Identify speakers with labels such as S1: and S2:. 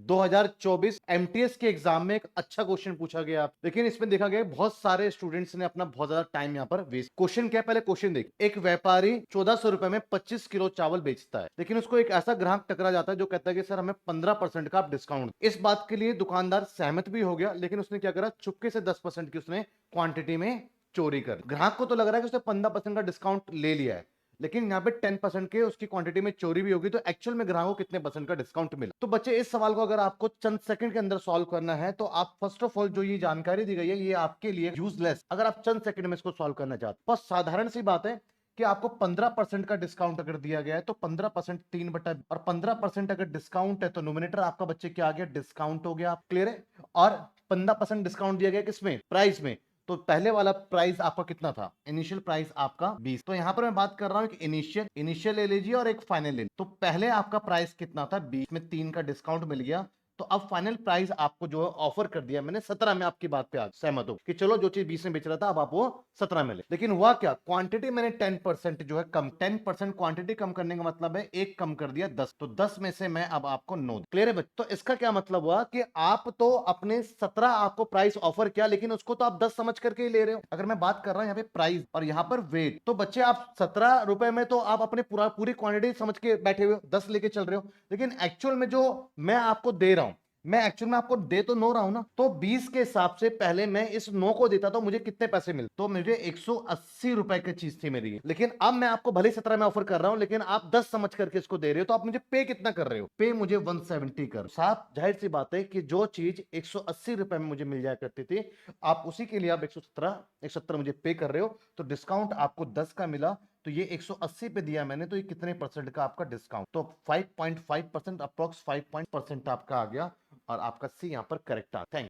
S1: 2024 MTS के exam में एक अच्छा क्वेश्चन पूछा गया, लेकिन इसमें देखा गया बहुत सारे स्टूडेंट्स ने अपना बहुत ज्यादा टाइम यहाँ पर वेस्ट। क्वेश्चन क्या है, पहले क्वेश्चन देख। एक व्यापारी 1400 रुपए में 25 किलो चावल बेचता है, लेकिन उसको एक ऐसा ग्राहक टकरा जाता है जो कहता है कि सर हमें 15% का आप डिस्काउंट। इस बात के लिए दुकानदार सहमत भी हो गया, लेकिन उसने क्या करा, चुपके से 10% की उसने क्वांटिटी में चोरी कर। ग्राहक को तो लग रहा है कि उसने 15% का डिस्काउंट ले लिया है, लेकिन यहाँ पे 10% के उसकी क्वांटिटी में चोरी भी होगी, तो एक्चुअल में ग्राहक को कितने परसेंट का डिस्काउंट मिला। तो बच्चे इस सवाल को अगर आपको चंद सेकंड के अंदर सॉल्व करना है, तो आप फर्स्ट ऑफ ऑल जो ये जानकारी दी गई है ये आपके लिए यूजलेस, अगर आप चंद सेकंड में इसको सॉल्व करना चाहते। बस साधारण सी बात है कि आपको 15% का डिस्काउंट अगर दिया गया है तो 15% 3 बटा, और 15% अगर डिस्काउंट है तो नोमिनेटर आपका बच्चे क्या आ गया, डिस्काउंट हो गया। आप क्लियर है? और 15% डिस्काउंट दिया गया किसमें, प्राइस में। तो पहले वाला प्राइस आपका कितना था, इनिशियल प्राइस आपका 20। तो यहां पर मैं बात कर रहा हूं कि इनिशियल ले लीजिए और एक फाइनल ले लीजिए। तो पहले आपका प्राइस कितना था, 20 में 3 का डिस्काउंट मिल गया, तो अब फाइनल प्राइस आपको जो है ऑफर कर दिया मैंने 17 में। आपकी बात पे आज सहमत हो कि चलो जो चीज 20 में बेच रहा था अब आप वो 17 में ले। लेकिन हुआ क्या, क्वांटिटी मैंने 10% जो है कम, 10% क्वांटिटी कम करने का मतलब है एक कम कर दिया 10, तो 10 में से मैं अब आपको 9। क्लियर है बच्चों? तो इसका क्या मतलब हुआ कि आप तो अपने 17 आपको प्राइस ऑफर किया, लेकिन उसको तो आप 10 समझ करके ही ले रहे हो। अगर मैं बात कर रहा हूं यहाँ पे प्राइस और यहाँ पर वेट, तो बच्चे आप 17 रुपए में तो आप अपने पूरी क्वांटिटी समझ के बैठे हुए हो, 10 लेके चल रहे हो, लेकिन एक्चुअल में जो मैं आपको दे रहा हूं, मैं एक्चुअल में आपको दे तो 9 रहा हूं ना, तो 20 के हिसाब से पहले मैं इस 9 को देता तो मुझे कितने पैसे मिलते, तो मुझे 180 रुपए की चीज थी मेरी। लेकिन अब मैं आपको भले 17 में ऑफर कर रहा हूं, लेकिन आप 10 समझ करके इसको दे रहे हो, तो आप मुझे पे कितना कर रहे हो, पे मुझे 170 कर। साफ जाहिर सी बात है कि जो चीज 180 रुपए में मुझे मिल जाया करती थी, आप उसी के लिए आप 170 मुझे पे कर रहे हो, तो डिस्काउंट आपको 10 का मिला। तो ये 180 पे दिया मैंने, तो ये कितने परसेंट का आपका डिस्काउंट, तो 5.5%, अप्रोक्स 5% आपका आ गया, और आपका सी यहां पर करेक्ट आ। थैंक